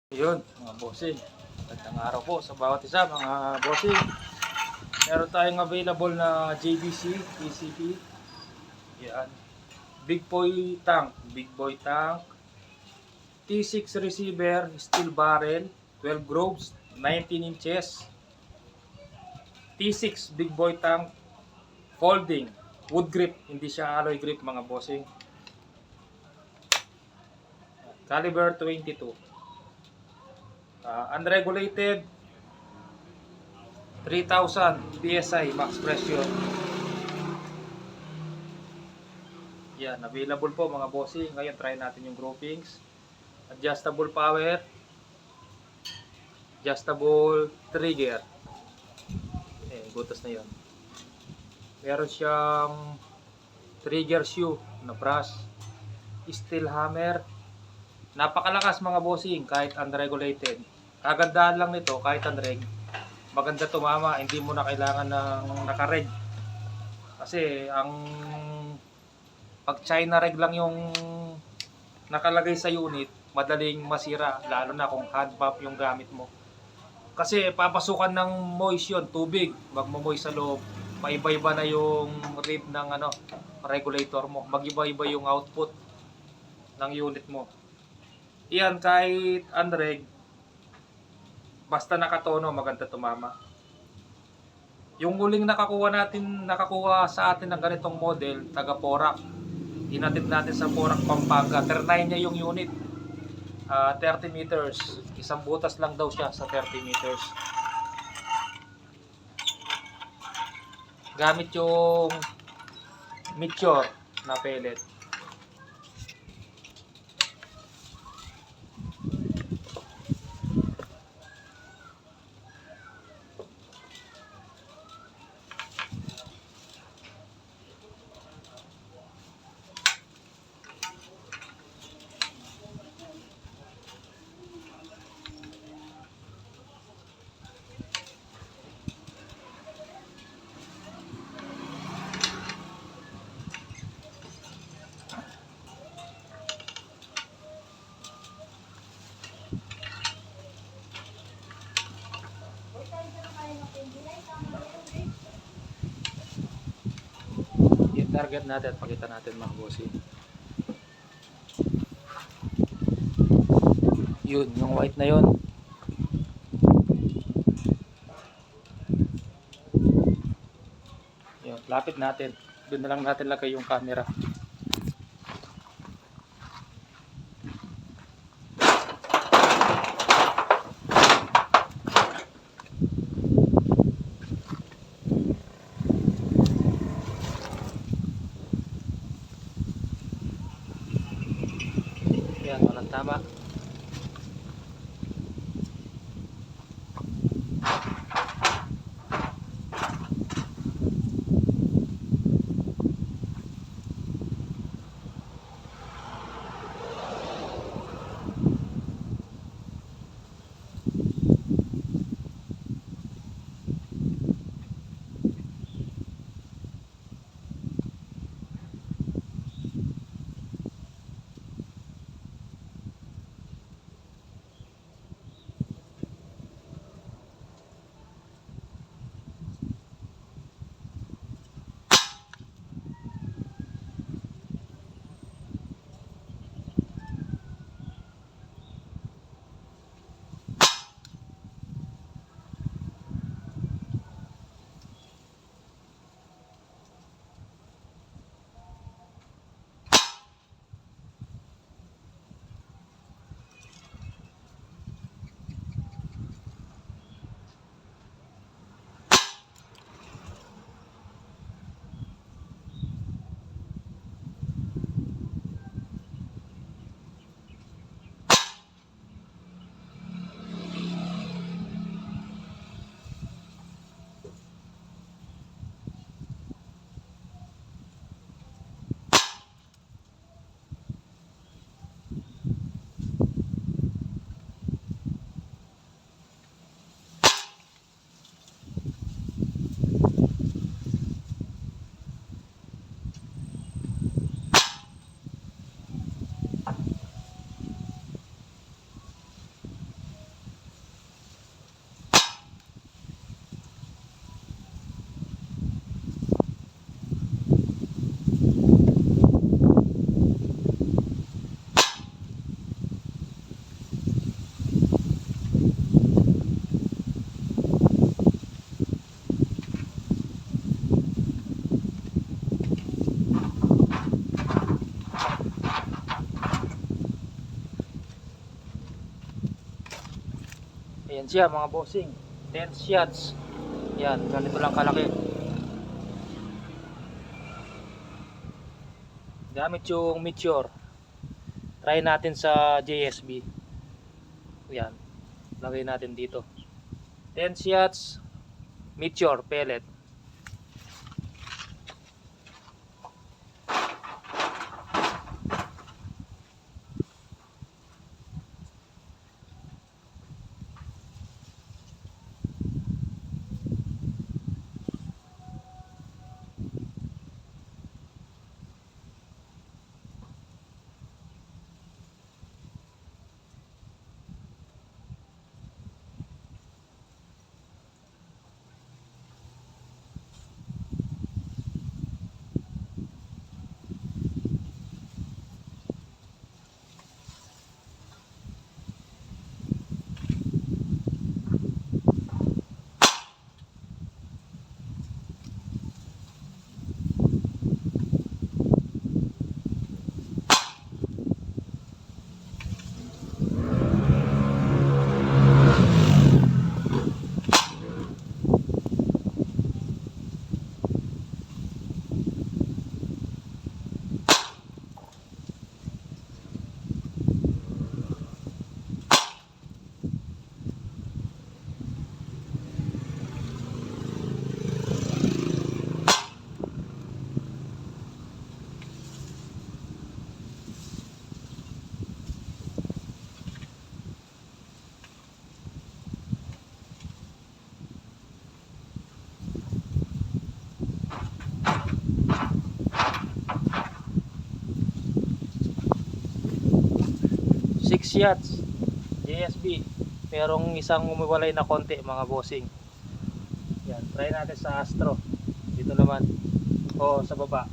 Yun, mga bossing. Magandang araw po sa bawat isa, mga bossing. Meron tayong available na JDC, PCP. Yan. Big boy tank. T6 receiver, steel barrel, 12 groves, 19 inches. T6 big boy tank, folding, wood grip, hindi siya alloy grip mga bossing. Caliber 22. Unregulated 3,000 PSI max pressure. Yan, available po mga bossing. Ngayon try natin yung groupings. Adjustable power, adjustable trigger. Butas na yon. Meron siyang trigger shoe na brass, steel hammer. Napakalakas mga bossing kahit unregulated. Kagandahan lang nito kahit unreg, maganda tumama, hindi mo na kailangan ng nakareg. Kasi ang pag China reg lang yung nakalagay sa unit, madaling masira lalo na kung hand pump yung gamit mo. Kasi papasukan ng moist yun, tubig, magmo-moist sa loob. Paiba-iba na yung read ng regulator mo. Mag-iba-iba yung output ng unit mo. Iyan kahit unreg, basta nakatono, maganda tumama. Yung huling nakakuha sa atin ng ganitong model, taga Porac. Inatid natin sa Porac, Pampanga. 39 niya yung unit. 30 meters. Isang butas lang daw siya sa 30 meters. Gamit yung Meteor na pellet. Target natin at pakita natin mga bossing. Yun, yung white na yun. Yun, lapit natin. Doon na lang natin lagay yung camera. Yan, walang tama. Ayan siya mga bossing. 10 shots. Yan, ganito lang kalaki. Gamit yung Meteor. Try natin sa JSB. Yan. Lagay natin dito. 10 shots. Meteor pellet. Six shots JSB. Merong isang umiwalay na konti mga bossing. Yan, try natin sa Astro. Dito naman. O sa baba.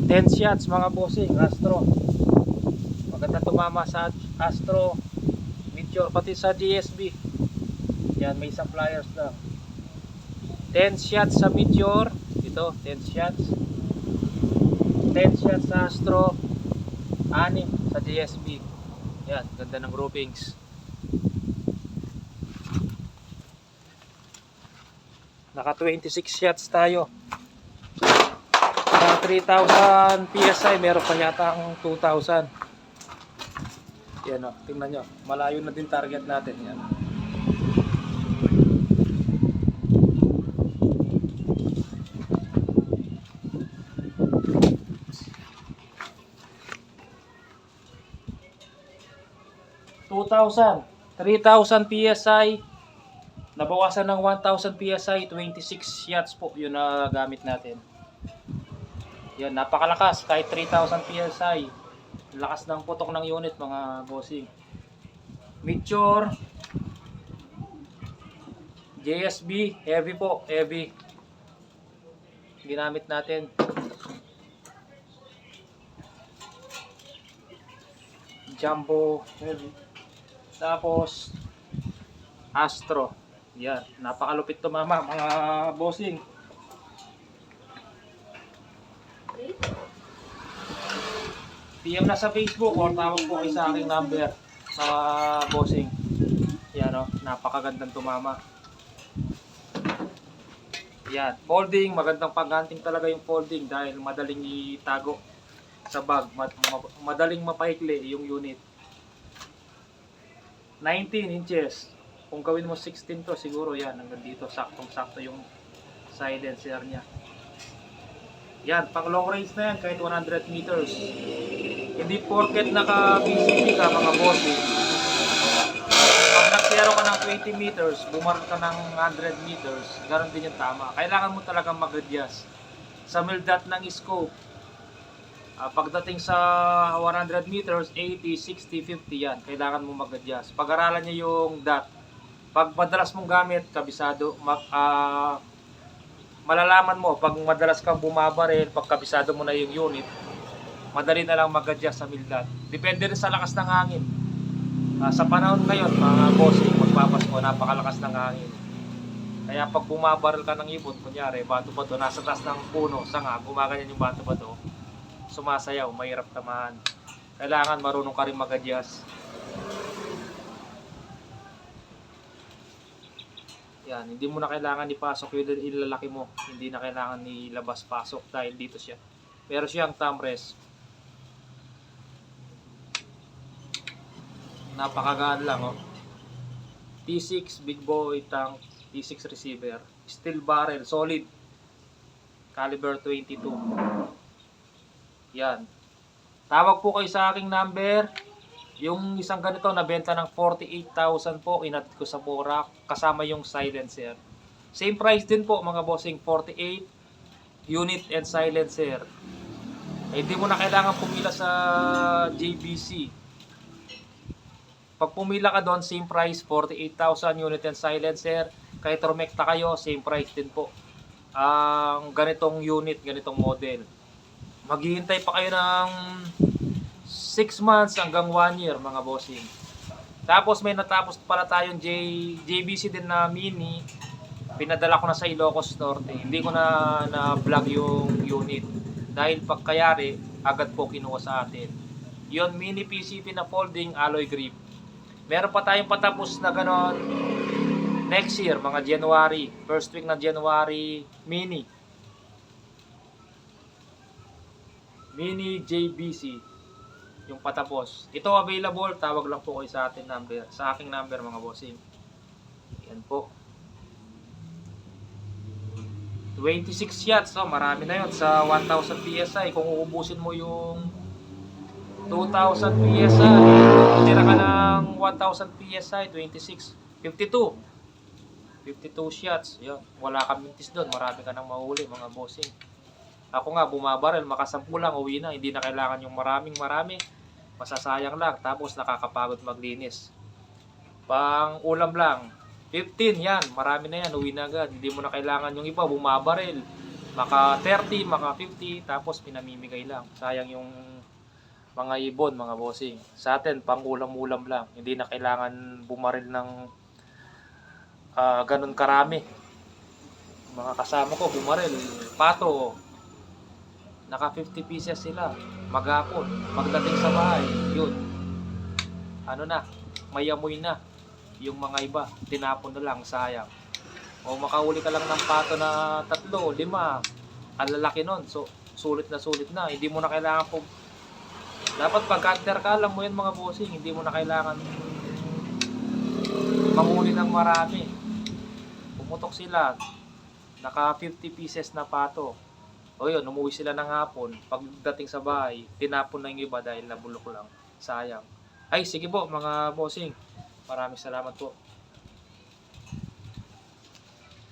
Ten shots mga bossing, Astro. Maganda tumama sa Astro, Meteor, pati sa GSB. Yan, may isang pliers lang. 10 shots sa Meteor. Ito, 10 shots. 10 shots sa Astro. 6 sa GSB. Yan, ganda ng groupings. Naka 26 shots tayo. Sa 3,000 PSI, meron pa yata ang 2,000. Yan o, tingnan nyo. Malayo na din target natin. Yan. $2,000. 3,000 PSI. Nabawasan ng 1,000 PSI, 26 watts po yun na gamit natin. Yan, napakalakas kahit 3,000 PSI. Lakas ng putok ng unit mga bossing. Meteor JSB, heavy po, heavy. Ginamit natin. Jumbo, heavy. Tapos Astro. Yan, napakalupit to mama, mga bossing. PM na sa Facebook or tawag po kayo sa aking number, mga bossing. Yan o, napakagandang tumama. Yan, folding, magandang pagganting talaga yung folding dahil madaling itago sa bag, madaling mapaikli yung unit. 19 inches. Kung gawin mo 16 to, siguro yan, hanggang dito, saktong-sakto yung silencer niya. Yan, pang long range na yan, kahit 100 meters. Hindi porket naka-BCP ka, mga bossing. Pag nag-zero ka ng 20 meters, bumark ka ng 100 meters, ganoon din yung tama. Kailangan mo talagang mag-adjust. Sa MILDAT ng scope, pagdating sa 100 meters, 80, 60, 50 yan. Kailangan mo mag-adjust. Pag-aralan niya yung DAT. Pag madalas mong gamit, kabisado, malalaman mo, pag madalas kang bumabaril, pag kabisado mo na yung unit, madali na lang mag-adjust sa MILDAT. Depende rin sa lakas ng hangin. Sa panahon ngayon, mga bossing, magpapasko, napakalakas ng hangin. Kaya pag bumabaril ka ng ibon, kunyari, bato-bato, nasa taas ng puno, sanga, gumaganyan yung bato-bato, sumasayaw, mahirap tamahan. Kailangan marunong ka rin mag-adjust. Yan, hindi mo na kailangan ipasok yung ilalaki mo. Hindi na kailangan ilabas-pasok dahil dito siya. Pero siyang thumb rest. Napakagaan lang, oh. T6 big boy tank, T6 receiver, steel barrel, solid. Caliber 22. Yan. Tawag po kayo sa aking number. Yung isang ganito nabenta ng 48,000 po, inat ko sa Borac kasama yung silencer. Same price din po mga bossing, 48 unit and silencer. Hindi mo na kailangan pumila sa JBC. Pag pumila ka doon, same price, 48,000 unit and silencer. Kahit Romecta kayo, same price din po. Ang ganitong unit, ganitong model. Maghihintay pa kayo ng 6 months hanggang 1 year mga bossing. Tapos may natapos pala tayong JBC din na mini. Pinadala ko na sa Ilocos Norte. Hindi ko na vlog yung unit. Dahil pagkayari, agad po kinuha sa atin. Yon mini PCP na folding alloy grip. Meron pa tayong patapos na ganon next year, mga January. First week na January, mini. Mini JBC. Yung patapos. Ito available, tawag lang po kayo sa ating number. Sa aking number mga bossing. Yan po. 26 shots, so marami na yun sa 1,000 PSI. Kung uubusin mo yung 2,000 PSI, tira ka ng 1,000 PSI, 26, 52 shots. Yan. Wala kang mintis doon, marami ka nang mahuli mga bossing. Ako nga bumabaril, makasampu lang, uwi na. Hindi na kailangan yung marami. Masasayang lang, tapos nakakapagod maglinis. Pang ulam lang, 15 yan, marami na yan, uwi na agad. Hindi mo na kailangan yung iba, bumabaril. Maka 30, maka 50, tapos pinamimigay lang. Sayang yung mga ibon, mga bossing. Sa atin, pang ulam-ulam lang. Hindi na kailangan bumaril ng ganun karami. Mga kasama ko, bumaril, pato. Naka 50 pieces sila. Maghapon, pagdating sa bahay, yun. Ano na, may amoy na. Yung mga iba, tinapon na lang, sayang. O makauli ka lang ng pato na 3, 5, ang lalaki nun. So, sulit na. Hindi mo na kailangan po. Dapat pag-cutter ka, alam mo yan mga bossing. Hindi mo na kailangan manghuli ng marami. Pumutok sila. Naka 50 pieces na pato. O yun, umuwi sila ng hapon. Pagdating sa bahay, tinapon na yung iba dahil nabulok lang. Sayang. Ay, sige po mga bossing. Maraming salamat po.